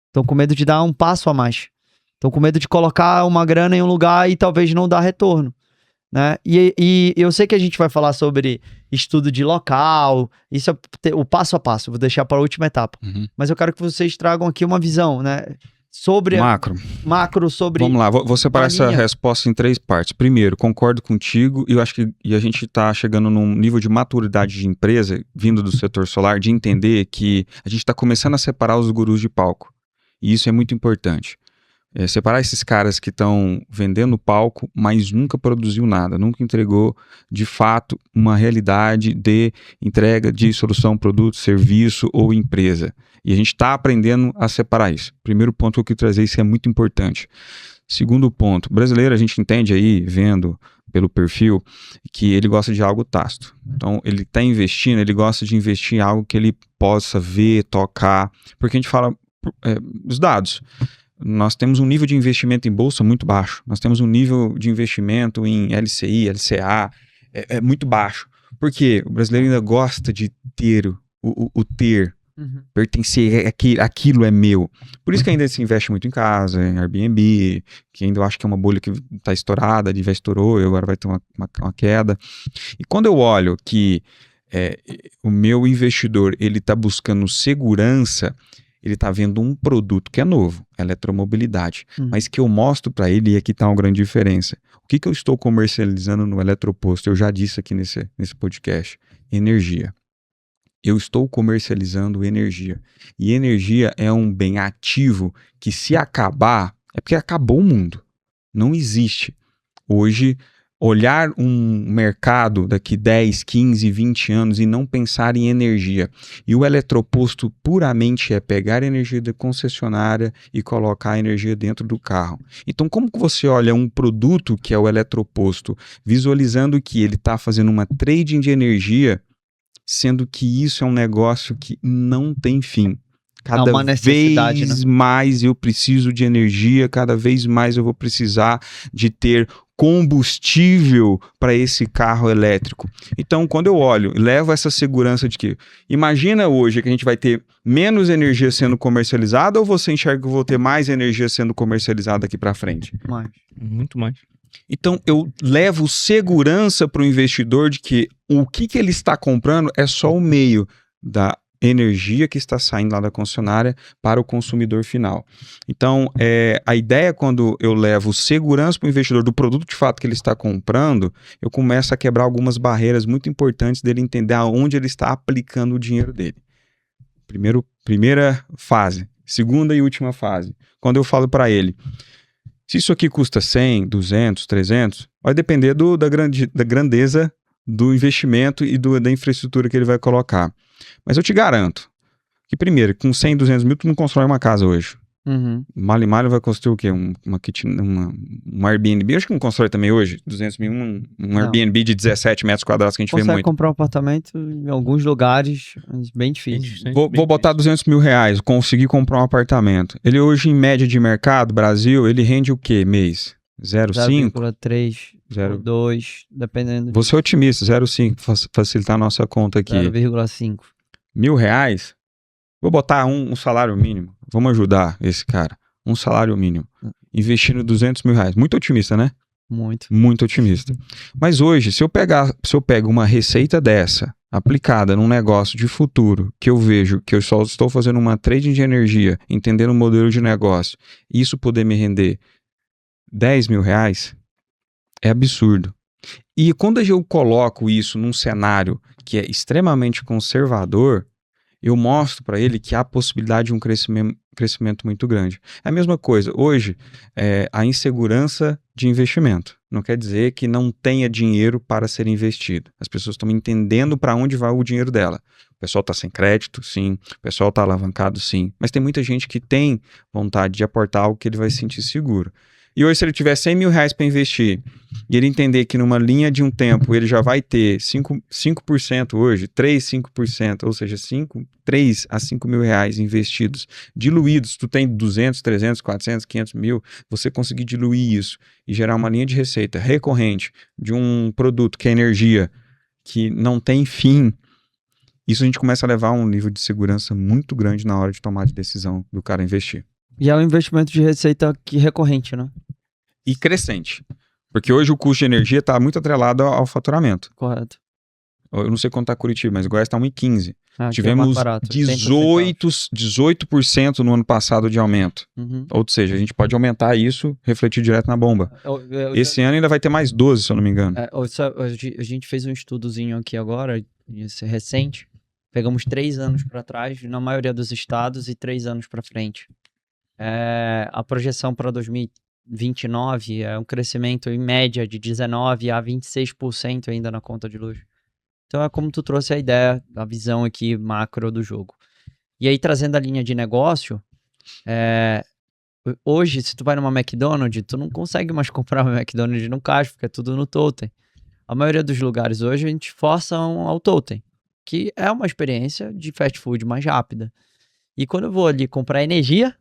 Estão com medo de dar um passo a mais. Estão com medo de colocar uma grana em um lugar e talvez não dar retorno, né? E eu sei que a gente vai falar sobre estudo de local, isso é o passo a passo, vou deixar para a última etapa. Mas eu quero que vocês tragam aqui uma visão, né? Sobre macro sobre... Vamos lá, vou separar essa resposta em 3 partes. Primeiro, concordo contigo, e eu acho que a gente está chegando num nível de maturidade de empresa, vindo do setor solar, de entender que a gente está começando a separar os gurus de palco. E isso é muito importante. Separar esses caras que estão vendendo palco, mas nunca produziu nada, nunca entregou de fato uma realidade de entrega de solução, produto, serviço ou empresa. E a gente está aprendendo a separar isso. Primeiro ponto que eu queria trazer, isso é muito importante. Segundo ponto, brasileiro a gente entende aí, vendo pelo perfil, que ele gosta de algo tácito. Então ele está investindo, ele gosta de investir em algo que ele possa ver, tocar, porque a gente fala os dados. Nós temos um nível de investimento em bolsa muito baixo. Nós temos um nível de investimento em LCI, LCA, muito baixo. Porque o brasileiro ainda gosta de ter o ter, pertencer, aquilo é meu. Por isso que ainda se investe muito em casa, em Airbnb, que ainda eu acho que é uma bolha que está estourada, já estourou e agora vai ter uma queda. E quando eu olho que o meu investidor ele está buscando segurança, ele está vendo um produto que é novo, eletromobilidade, mas que eu mostro para ele, e aqui está uma grande diferença. O que eu estou comercializando no eletroposto? Eu já disse aqui nesse podcast. Energia. Eu estou comercializando energia. E energia é um bem ativo que, se acabar, é porque acabou o mundo. Não existe. Hoje, olhar um mercado daqui 10, 15, 20 anos e não pensar em energia. E o eletroposto puramente é pegar a energia da concessionária e colocar a energia dentro do carro. Então, como que você olha um produto que é o eletroposto, visualizando que ele está fazendo uma trading de energia, sendo que isso é um negócio que não tem fim. Cada vez mais eu preciso de energia, cada vez mais eu vou precisar de ter combustível para esse carro elétrico. Então, quando eu olho e levo essa segurança de que, imagina hoje que a gente vai ter menos energia sendo comercializada, ou você enxerga que eu vou ter mais energia sendo comercializada aqui para frente? Mais. Muito mais. Então, eu levo segurança para o investidor de que o que ele está comprando é só o meio da energia que está saindo lá da concessionária para o consumidor final. Então, a ideia, quando eu levo segurança para o investidor do produto de fato que ele está comprando, eu começo a quebrar algumas barreiras muito importantes dele entender aonde ele está aplicando o dinheiro dele. Primeira fase. Segunda e última fase. Quando eu falo para ele, se isso aqui custa 100, 200, 300, vai depender da grandeza do investimento e da infraestrutura que ele vai colocar. Mas eu te garanto que, com 100, 200 mil, tu não constrói uma casa hoje. Malho vai construir o quê? Um Airbnb? Eu acho que não constrói também hoje. 200 mil, um Airbnb de 17 metros quadrados que a gente vê muito. Consegue comprar um apartamento em alguns lugares, bem difícil. Vou botar 200 mil reais, consegui comprar um apartamento. Ele hoje, em média de mercado, Brasil, ele rende o quê mês? 0,5? 0,3, 0,2, dependendo. Vou ser otimista, 0,5, facilitar a nossa conta aqui. 0,5. R$1.000? Vou botar um salário mínimo. Vamos ajudar esse cara. Um salário mínimo. Investindo 200 mil reais. Muito otimista, né? Muito. Muito otimista. Mas hoje, se eu pego uma receita dessa, aplicada num negócio de futuro, que eu vejo que eu só estou fazendo uma trading de energia, entendendo o modelo de negócio, e isso poder me render 10 mil reais, é absurdo. E quando eu coloco isso num cenário que é extremamente conservador, eu mostro para ele que há possibilidade de um crescimento muito grande. É a mesma coisa. Hoje, a insegurança de investimento não quer dizer que não tenha dinheiro para ser investido. As pessoas estão entendendo para onde vai o dinheiro dela. O pessoal está sem crédito, sim. O pessoal está alavancado, sim. Mas tem muita gente que tem vontade de aportar algo que ele vai se sentir seguro. E hoje, se ele tiver 100 mil reais para investir, e ele entender que numa linha de um tempo ele já vai ter 5% hoje, 5%, ou seja, 3 a 5 mil reais investidos, diluídos, tu tem 200, 300, 400, 500 mil, você conseguir diluir isso e gerar uma linha de receita recorrente de um produto que é energia, que não tem fim, isso a gente começa a levar a um nível de segurança muito grande na hora de tomar a decisão do cara investir. E é um investimento de receita recorrente, né? E crescente. Porque hoje o custo de energia está muito atrelado ao faturamento. Correto. Eu não sei quanto está Curitiba, mas Goiás está 1,15. Tivemos é 18% no ano passado de aumento. Ou seja, a gente pode aumentar isso, refletir direto na bomba. Esse ano ainda vai ter mais 12, se eu não me engano. A gente fez um estudozinho aqui agora, recente. Pegamos 3 anos para trás, na maioria dos estados, e 3 anos para frente. A projeção para 2029 é um crescimento em média de 19% a 26% ainda na conta de luz. Então é como tu trouxe a ideia, a visão aqui macro do jogo. E aí, trazendo a linha de negócio, hoje, se tu vai numa McDonald's, tu não consegue mais comprar uma McDonald's no caixa, porque é tudo no totem. A maioria dos lugares hoje a gente força ao totem. que é uma experiência de fast food mais rápida. E quando eu vou ali comprar energia,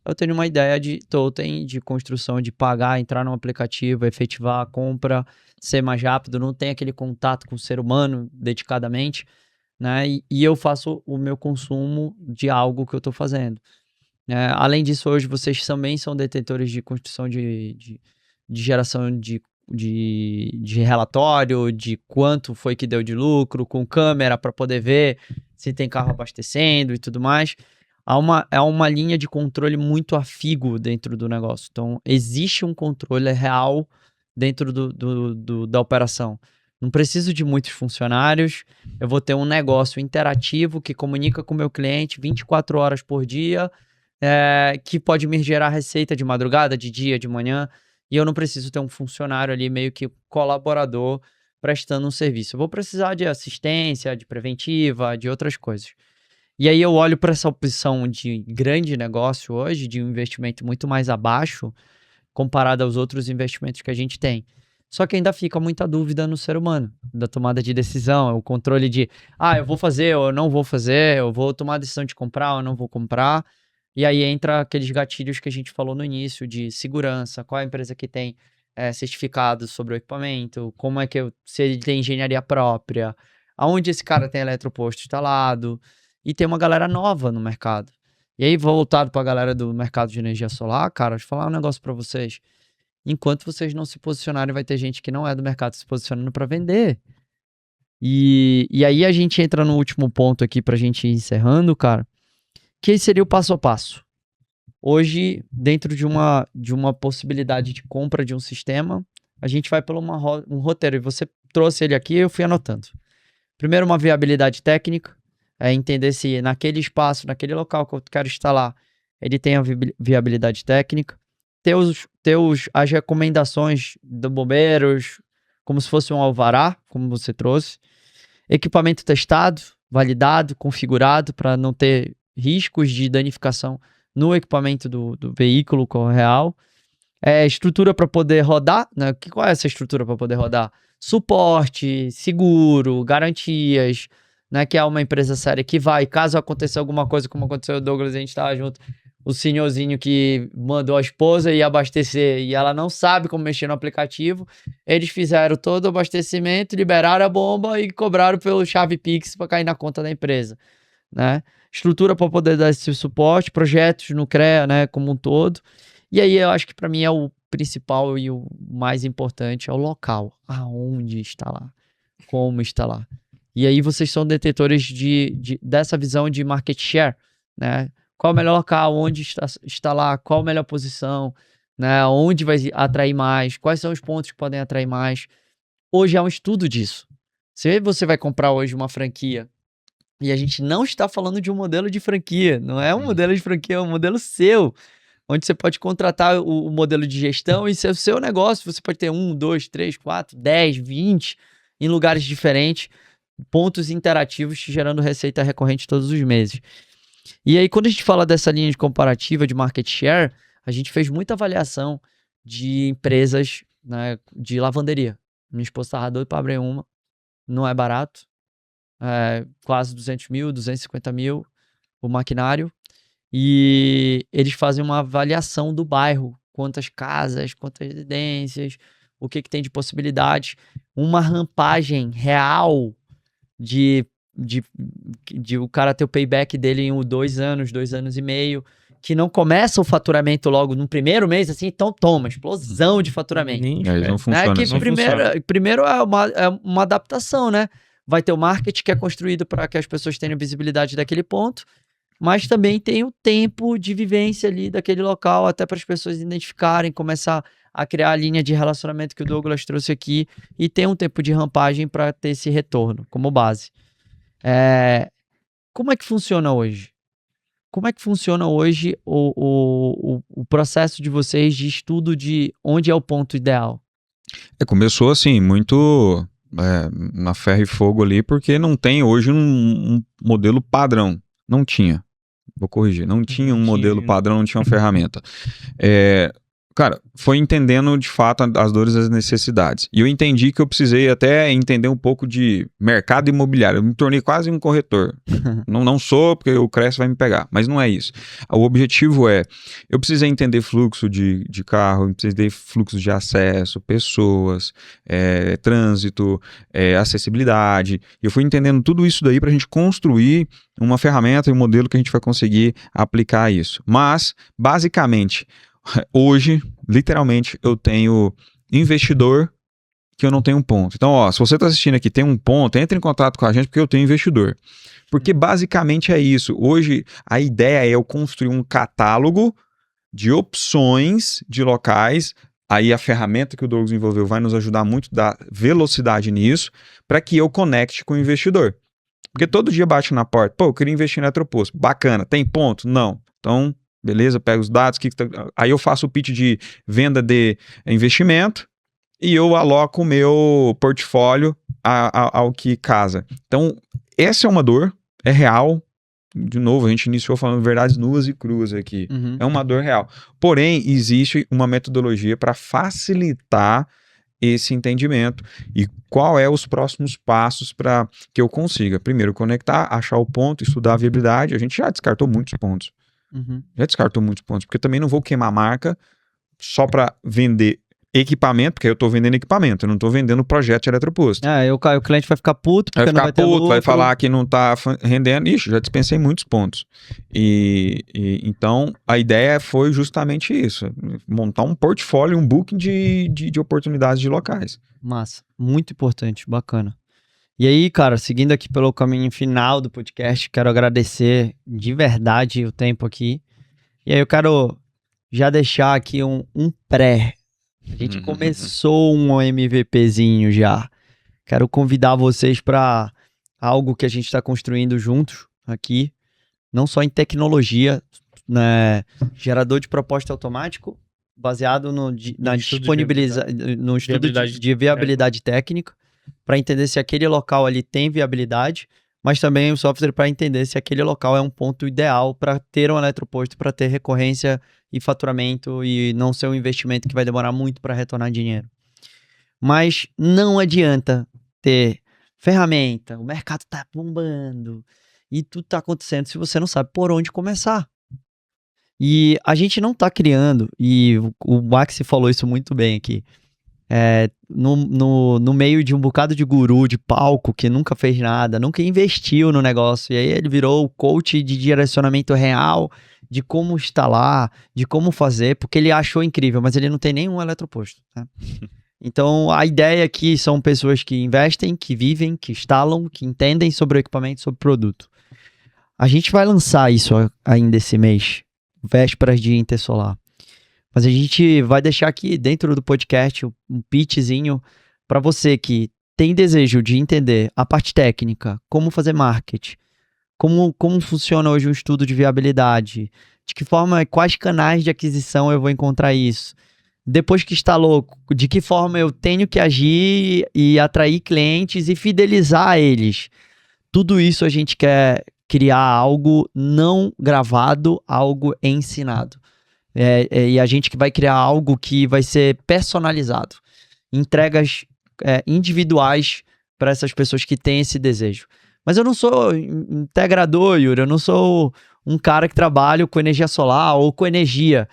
eu tenho uma ideia de totem, de construção, de pagar, entrar no aplicativo, efetivar a compra, ser mais rápido, não tem aquele contato com o ser humano dedicadamente, né? E eu faço o meu consumo de algo que eu estou fazendo. Além disso, hoje vocês também são detentores de construção de geração de relatório, de quanto foi que deu de lucro, com câmera para poder ver se tem carro abastecendo e tudo mais. É uma linha de controle muito afíguo dentro do negócio. Então, existe um controle real dentro da operação. Não preciso de muitos funcionários, eu vou ter um negócio interativo que comunica com o meu cliente 24 horas por dia, que pode me gerar receita de madrugada, de dia, de manhã, e eu não preciso ter um funcionário ali meio que colaborador prestando um serviço. Eu vou precisar de assistência, de preventiva, de outras coisas. E aí eu olho para essa opção de grande negócio hoje, de um investimento muito mais abaixo, comparado aos outros investimentos que a gente tem. Só que ainda fica muita dúvida no ser humano, da tomada de decisão, o controle de, eu vou fazer ou eu não vou fazer, eu vou tomar a decisão de comprar ou eu não vou comprar. E aí entra aqueles gatilhos que a gente falou no início, de segurança, qual é a empresa que tem certificados sobre o equipamento, como é que se ele tem engenharia própria, aonde esse cara tem eletroposto instalado, e tem uma galera nova no mercado. E aí, voltado para a galera do mercado de energia solar, cara, deixa eu falar um negócio para vocês. Enquanto vocês não se posicionarem, vai ter gente que não é do mercado se posicionando para vender. E aí a gente entra no último ponto aqui pra gente ir encerrando, cara, que seria o passo a passo. Hoje, dentro de uma possibilidade de compra de um sistema, a gente vai por um roteiro. E você trouxe ele aqui, eu fui anotando. Primeiro, uma viabilidade técnica. Entender se naquele espaço, naquele local que eu quero instalar, ele tem a viabilidade técnica. Ter as recomendações do bombeiros, como se fosse um alvará, como você trouxe. Equipamento testado, validado, configurado, para não ter riscos de danificação no equipamento do veículo real. Estrutura para poder rodar, né? Qual é essa estrutura para poder rodar? Suporte, seguro, garantias, né, que é uma empresa séria que vai, caso aconteça alguma coisa como aconteceu o Douglas, a gente tava junto, o senhorzinho que mandou a esposa ir abastecer e ela não sabe como mexer no aplicativo, eles fizeram todo o abastecimento, liberaram a bomba e cobraram pelo chave Pix para cair na conta da empresa, né? Estrutura para poder dar esse suporte, projetos no CREA, né, como um todo. E aí eu acho que para mim é o principal e o mais importante, é o local, aonde instalar, como instalar. E aí vocês são detentores dessa visão de market share, né? Qual o melhor local, onde instalar, qual a melhor posição, né? Onde vai atrair mais, quais são os pontos que podem atrair mais. Hoje é um estudo disso. Se você vai comprar hoje uma franquia, e a gente não está falando de um modelo de franquia, não é um modelo de franquia, é um modelo seu, onde você pode contratar o modelo de gestão e ser o seu negócio, você pode ter 1, 2, 3, 4, 10, 20 em lugares diferentes, pontos interativos te gerando receita recorrente todos os meses. E aí, quando a gente fala dessa linha de comparativa de market share, a gente fez muita avaliação de empresas, né, de lavanderia. Minha esposa estava doida para abrir uma, não é barato, quase 200 mil, 250 mil o maquinário, e eles fazem uma avaliação do bairro, quantas casas, quantas residências, o que tem de possibilidades, uma rampagem real de o cara ter o payback dele em 2 anos, 2 anos e meio, que não começa o faturamento logo no primeiro mês, assim, então toma, explosão de faturamento. Eles não funcionam. Primeiro é uma adaptação, né? Vai ter o marketing que é construído para que as pessoas tenham visibilidade daquele ponto, mas também tem o tempo de vivência ali daquele local, até para as pessoas identificarem, começar a criar a linha de relacionamento que o Douglas trouxe aqui e ter um tempo de rampagem para ter esse retorno como base. Como é que funciona hoje? Como é que funciona hoje o processo de vocês de estudo de onde é o ponto ideal? Começou assim, muito na ferro e fogo ali, porque não tem hoje um modelo padrão. Não tinha. Vou corrigir. Não tinha um modelo padrão, não tinha uma ferramenta. Cara, foi entendendo de fato as dores e as necessidades. E eu entendi que eu precisei até entender um pouco de mercado imobiliário. Eu me tornei quase um corretor. Não sou, porque o Cresce vai me pegar, mas não é isso. O objetivo é, eu precisei entender fluxo de carro, eu precisei fluxo de acesso, pessoas, trânsito, acessibilidade. E eu fui entendendo tudo isso daí para a gente construir uma ferramenta e um modelo que a gente vai conseguir aplicar isso. Mas, basicamente, hoje, literalmente, eu tenho investidor que eu não tenho ponto. Então, ó, se você está assistindo aqui, tem um ponto, entre em contato com a gente porque eu tenho investidor. Porque basicamente é isso. Hoje, a ideia é eu construir um catálogo de opções de locais. Aí a ferramenta que o Douglas desenvolveu vai nos ajudar muito a dar velocidade nisso, para que eu conecte com o investidor. Porque todo dia bate na porta, pô, eu queria investir em eletroposto. Bacana, tem ponto? Não. Então, beleza, pego os dados, aí eu faço o pitch de venda de investimento e eu aloco o meu portfólio ao que casa. Então, essa é uma dor, é real. De novo, a gente iniciou falando verdades nuas e cruas aqui. Uhum. É uma dor real. Porém, existe uma metodologia para facilitar esse entendimento. E qual é os próximos passos para que eu consiga? Primeiro, conectar, achar o ponto, estudar a viabilidade. A gente já descartou muitos pontos. Porque também não vou queimar a marca só para vender equipamento, porque eu tô vendendo equipamento, eu não tô vendendo projeto de eletroposto. O cliente vai ficar puto, porque vai ficar não vai ter lucro. Vai falar que não tá rendendo. Ixi, já dispensei muitos pontos. Então, a ideia foi justamente isso, montar um portfólio, um booking de oportunidades de locais. Massa, muito importante, bacana. E aí, cara, seguindo aqui pelo caminho final do podcast, quero agradecer de verdade o tempo aqui. E aí eu quero já deixar aqui um pré. A gente começou um MVPzinho já. Quero convidar vocês para algo que a gente está construindo juntos aqui. Não só em tecnologia, né? Gerador de proposta automático, baseado na disponibilização, no estudo de viabilidade técnica, para entender se aquele local ali tem viabilidade, mas também o software para entender se aquele local é um ponto ideal para ter um eletroposto, para ter recorrência e faturamento e não ser um investimento que vai demorar muito para retornar dinheiro. Mas não adianta ter ferramenta, o mercado tá bombando e tudo tá acontecendo se você não sabe por onde começar. E a gente não tá criando, e o Maxi falou isso muito bem aqui, no meio de um bocado de guru de palco que nunca fez nada, nunca investiu no negócio, e aí ele virou o coach de direcionamento real, de como instalar, de como fazer, porque ele achou incrível, mas ele não tem nenhum eletroposto, né? Então a ideia aqui são pessoas que investem, que vivem, que instalam, que entendem sobre o equipamento, sobre o produto. A gente vai lançar isso ainda esse mês, vésperas de Intersolar. Mas a gente vai deixar aqui dentro do podcast um pitchzinho para você que tem desejo de entender a parte técnica, como fazer marketing, como funciona hoje um estudo de viabilidade, de que forma, quais canais de aquisição eu vou encontrar isso. Depois que instalou, de que forma eu tenho que agir e atrair clientes e fidelizar eles. Tudo isso a gente quer criar algo não gravado, algo ensinado. E a gente que vai criar algo que vai ser personalizado. Entregas individuais para essas pessoas que têm esse desejo. Mas eu não sou integrador, Yuri. Eu não sou um cara que trabalha com energia solar ou com energia.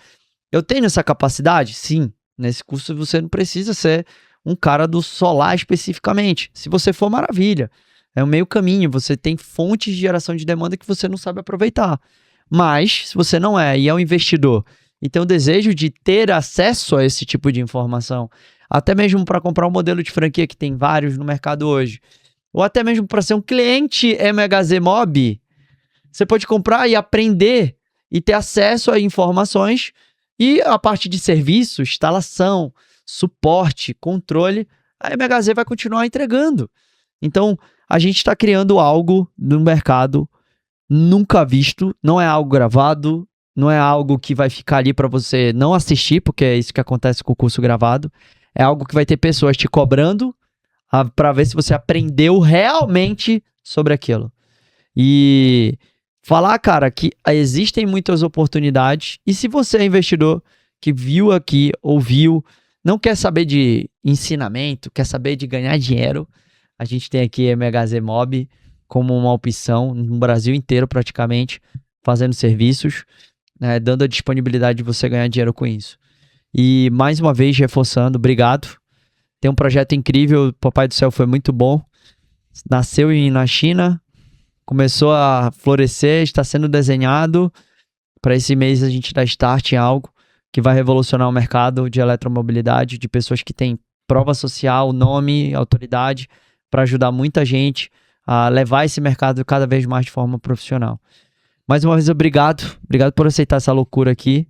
Eu tenho essa capacidade? Sim. Nesse curso você não precisa ser um cara do solar especificamente. Se você for, maravilha. É o meio caminho. Você tem fontes de geração de demanda que você não sabe aproveitar. Mas, se você não é e é um investidor e tem o desejo de ter acesso a esse tipo de informação, até mesmo para comprar um modelo de franquia que tem vários no mercado hoje, ou até mesmo para ser um cliente MHZ Mob, você pode comprar e aprender e ter acesso a informações e a parte de serviço, instalação, suporte, controle, a MHZ vai continuar entregando. Então, a gente está criando algo no mercado nunca visto, não é algo gravado, não é algo que vai ficar ali para você não assistir, porque é isso que acontece com o curso gravado, é algo que vai ter pessoas te cobrando para ver se você aprendeu realmente sobre aquilo. E falar, cara, que existem muitas oportunidades, e se você é investidor que viu aqui, ouviu, não quer saber de ensinamento, quer saber de ganhar dinheiro, a gente tem aqui a MHZ Mob como uma opção no Brasil inteiro praticamente, fazendo serviços, né, dando a disponibilidade de você ganhar dinheiro com isso. E mais uma vez reforçando, obrigado. Tem um projeto incrível, o Papai do Céu foi muito bom. Nasceu na China, começou a florescer, está sendo desenhado. Para esse mês a gente dá start em algo que vai revolucionar o mercado de eletromobilidade, de pessoas que têm prova social, nome, autoridade, para ajudar muita gente a levar esse mercado cada vez mais de forma profissional. Mais uma vez, obrigado. Obrigado por aceitar essa loucura aqui,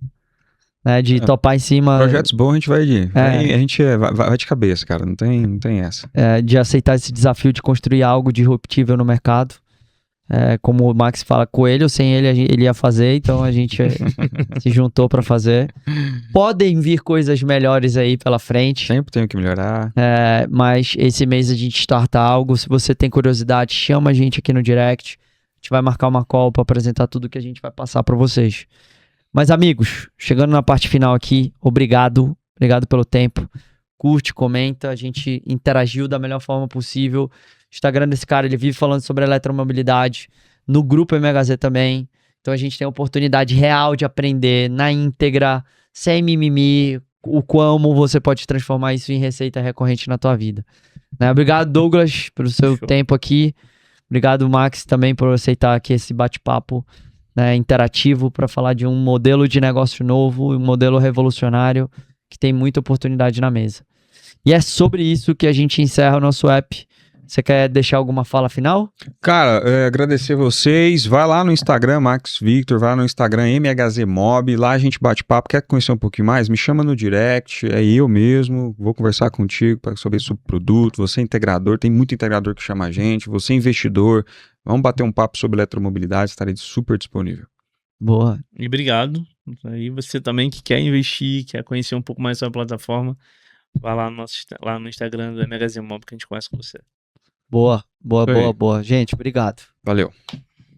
né, de topar em cima. Projetos bons a gente vai de. A gente vai de cabeça, cara. Não tem essa. De aceitar esse desafio de construir algo disruptível no mercado. Como o Max fala, coelho, sem ele ia fazer, então a gente se juntou para fazer. Podem vir coisas melhores aí pela frente. Sempre tem que melhorar. Mas esse mês a gente starta algo. Se você tem curiosidade, chama a gente aqui no direct. A gente vai marcar uma call para apresentar tudo que a gente vai passar para vocês. Mas amigos, chegando na parte final aqui, obrigado pelo tempo. Curte, comenta, a gente interagiu da melhor forma possível. O Instagram desse cara, ele vive falando sobre eletromobilidade, no grupo MHZ também. Então a gente tem a oportunidade real de aprender na íntegra, sem mimimi, o como você pode transformar isso em receita recorrente na tua vida. Né? Obrigado, Douglas, pelo seu tempo aqui. Obrigado, Max, também por aceitar aqui esse bate-papo, né, interativo para falar de um modelo de negócio novo, um modelo revolucionário que tem muita oportunidade na mesa. E é sobre isso que a gente encerra o nosso app. Você quer deixar alguma fala final? Cara, agradecer vocês. Vai lá no Instagram, Max Victor, vai lá no Instagram, MHZ Mob. Lá a gente bate papo. Quer conhecer um pouquinho mais? Me chama no direct. É eu mesmo. Vou conversar contigo para saber sobre o produto. Você é integrador, tem muito integrador que chama a gente. Você é investidor. Vamos bater um papo sobre eletromobilidade. Estarei super disponível. Boa. E obrigado. Aí você também que quer investir, quer conhecer um pouco mais sobre a plataforma, vai lá no Instagram do MHZ Mob que a gente conversa com você. Boa. Gente, obrigado. Valeu.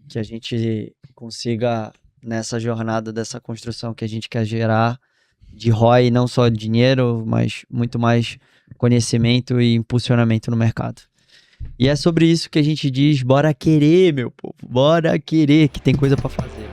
Que a gente consiga, nessa jornada dessa construção que a gente quer gerar, de ROI, não só dinheiro, mas muito mais conhecimento e impulsionamento no mercado. E é sobre isso que a gente diz, bora querer, meu povo, bora querer, que tem coisa pra fazer.